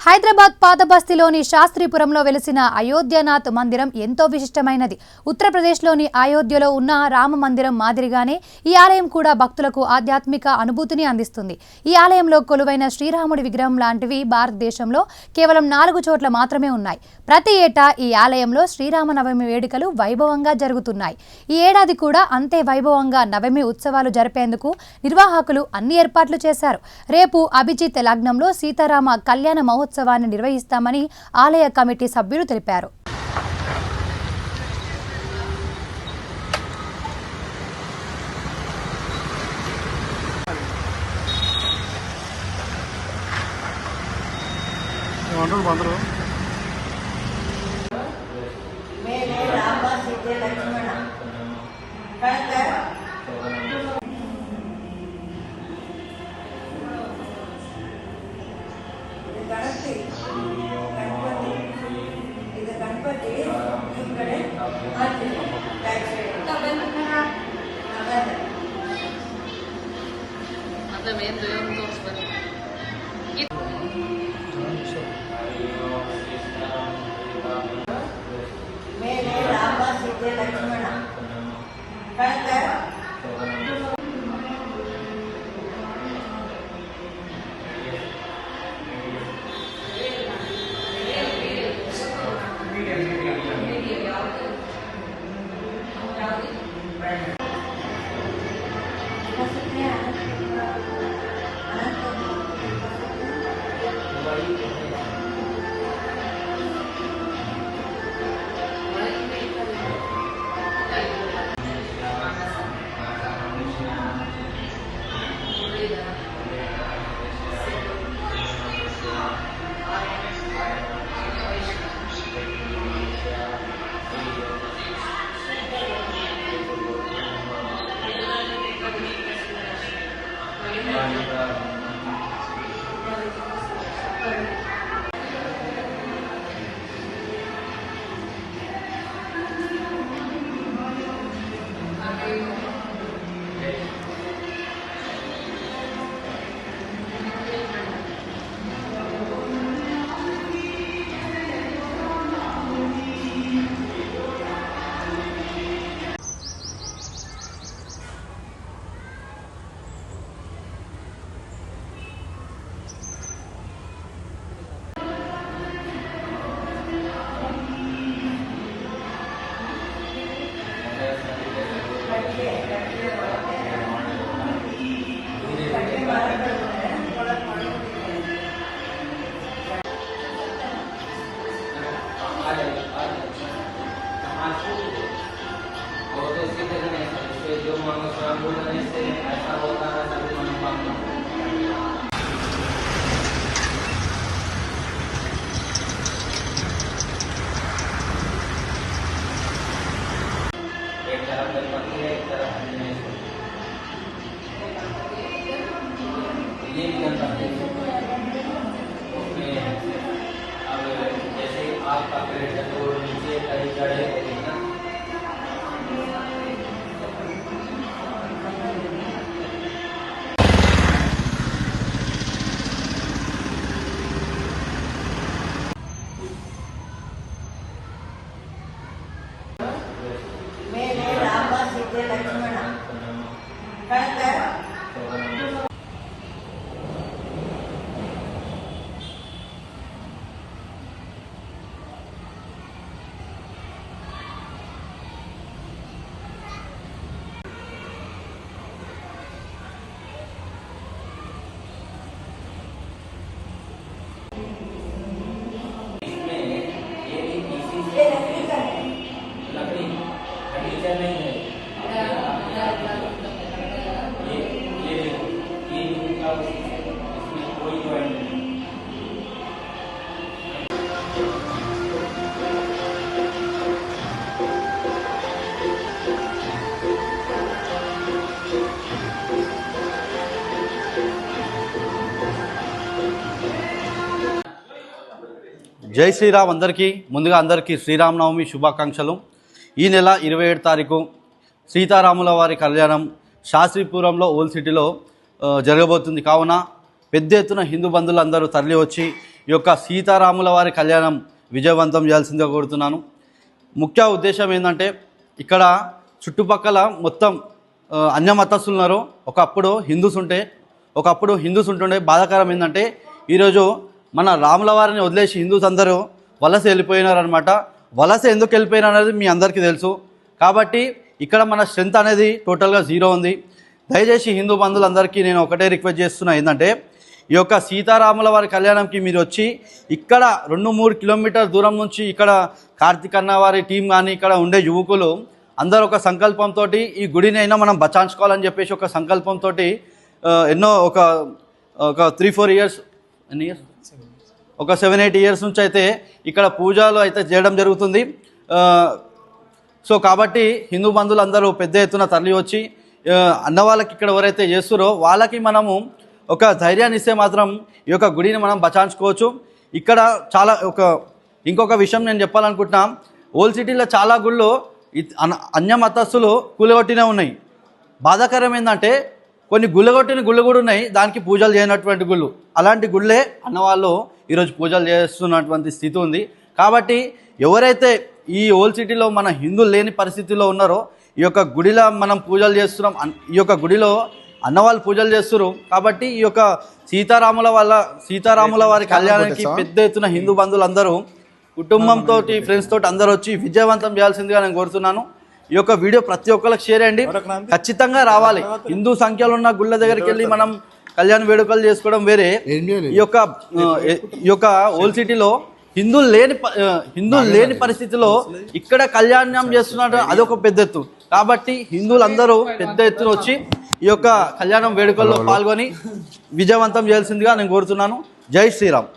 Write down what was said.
హైదరాబాద్ పాతబస్తీలోని శాస్త్రీపురంలో వెలిసిన అయోధ్యనాథ్ మందిరం ఎంతో విశిష్టమైనది. ఉత్తరప్రదేశ్లోని అయోధ్యలో ఉన్న రామ మందిరం మాదిరిగానే ఈ ఆలయం కూడా భక్తులకు ఆధ్యాత్మిక అనుభూతిని అందిస్తుంది. ఈ ఆలయంలో కొలువైన శ్రీరాముడి విగ్రహం లాంటివి భారతదేశంలో కేవలం 4 చోట్ల మాత్రమే ఉన్నాయి. ప్రతి ఏటా ఈ ఆలయంలో శ్రీరామనవమి వేడుకలు వైభవంగా జరుగుతున్నాయి. ఈ ఏడాది కూడా అంతే వైభవంగా నవమి ఉత్సవాలు జరిపేందుకు నిర్వాహకులు అన్ని ఏర్పాట్లు చేశారు. రేపు అభిజిత్ లగ్నంలో సీతారామ కళ్యాణ మహోత్సవాన్ని నిర్వహిస్తామని ఆలయ కమిటీ సభ్యులు తెలిపారు. జై శ్రీరామ్. ముందుగా అందరికీ శ్రీరామనవమి శుభాకాంక్షలు. ఈ నెల 27 తారీఖు సీతారాముల వారి కళ్యాణం శాస్త్రీపురంలో ఓల్డ్ సిటీలో జరగబోతుంది. కావున పెద్ద ఎత్తున హిందూ బంధువులందరూ తరలి వచ్చి ఈ యొక్క సీతారాముల వారి కళ్యాణం విజయవంతం చేయాల్సిందిగా కోరుతున్నాను. ముఖ్య ఉద్దేశం ఏంటంటే ఇక్కడ చుట్టుపక్కల మొత్తం అన్యమతస్తులు ఉన్నారు. ఒకప్పుడు హిందూస్ ఉంటుండే. బాధాకరం ఏంటంటే ఈరోజు మన రాముల వారిని వదిలేసి హిందూస్ అందరూ వలస వెళ్ళిపోయినారనమాట. వలస ఎందుకు వెళ్ళిపోయినారు అనేది మీ అందరికీ తెలుసు. కాబట్టి ఇక్కడ మన స్ట్రెంత్ అనేది టోటల్గా జీరో ఉంది. దయచేసి హిందూ బంధువులందరికీ నేను ఒకటే రిక్వెస్ట్ చేస్తున్నా, ఏంటంటే ఈ యొక్క సీతారాముల వారి కళ్యాణంకి మీరు వచ్చి ఇక్కడ 2-3 కిలోమీటర్ దూరం నుంచి ఇక్కడ కార్తీక్ అన్న వారి టీం కానీ ఇక్కడ ఉండే యువకులు అందరూ ఒక సంకల్పంతో ఈ గుడిని అయినా మనం బచాయించుకోవాలని చెప్పేసి ఒక సంకల్పంతో ఎన్నో ఒక 3-4 ఇయర్స్ ఒక 7-8 ఇయర్స్ నుంచి అయితే ఇక్కడ పూజలు అయితే చేయడం జరుగుతుంది. సో కాబట్టి హిందూ బంధువులు అందరూ పెద్ద ఎత్తున తరలి వచ్చి అన్న వాళ్ళకి ఇక్కడ ఎవరైతే చేస్తారో వాళ్ళకి మనము ఒక ధైర్యాన్ని ఇస్తే మాత్రం ఈ యొక్క గుడిని మనం బచాయించుకోవచ్చు. ఇక్కడ చాలా ఇంకొక విషయం నేను చెప్పాలనుకుంటున్నా, ఓల్డ్ సిటీలో చాలా గుళ్ళు అన్య మతస్థులు కూలగొట్టినే ఉన్నాయి. బాధాకరం ఏంటంటే కొన్ని గుళ్ళగొట్టిన గుళ్ళు కూడా ఉన్నాయి, దానికి పూజలు చేయనటువంటి గుళ్ళు. అలాంటి గుళ్ళే అన్నవాళ్ళు ఈరోజు పూజలు చేస్తున్నటువంటి స్థితి ఉంది. కాబట్టి ఎవరైతే ఈ ఓల్డ్ సిటీలో మన హిందువులు లేని పరిస్థితిలో ఉన్నారో ఈ యొక్క గుడిలో మనం పూజలు చేస్తున్నాం, ఈ యొక్క గుడిలో అన్నవాళ్ళు పూజలు చేస్తున్నారు. కాబట్టి ఈ యొక్క సీతారాముల వారి కళ్యాణానికి పెద్ద ఎత్తున హిందూ బంధువులందరూ కుటుంబంతో ఫ్రెండ్స్ తోటి అందరూ వచ్చి విజయవంతం చేయాల్సిందిగా నేను కోరుతున్నాను. ఈ యొక్క వీడియో ప్రతి ఒక్కరికి షేర్ చేయండి, ఖచ్చితంగా రావాలి. హిందూ సంఖ్యలో ఉన్న గుళ్ళ దగ్గరికి వెళ్ళి మనం కళ్యాణ వేడుకలు చేసుకోవడం వేరే. ఈ యొక్క ఓల్డ్ సిటీలో హిందువులు లేని పరిస్థితిలో ఇక్కడ కళ్యాణం చేస్తున్నారు, అదొక పెద్ద ఎత్తు. కాబట్టి హిందువులందరూ పెద్ద ఎత్తున వచ్చి ఈ యొక్క కళ్యాణం వేడుకల్లో పాల్గొని విజయవంతం చేయాల్సిందిగా నేను కోరుతున్నాను. జై శ్రీరామ్.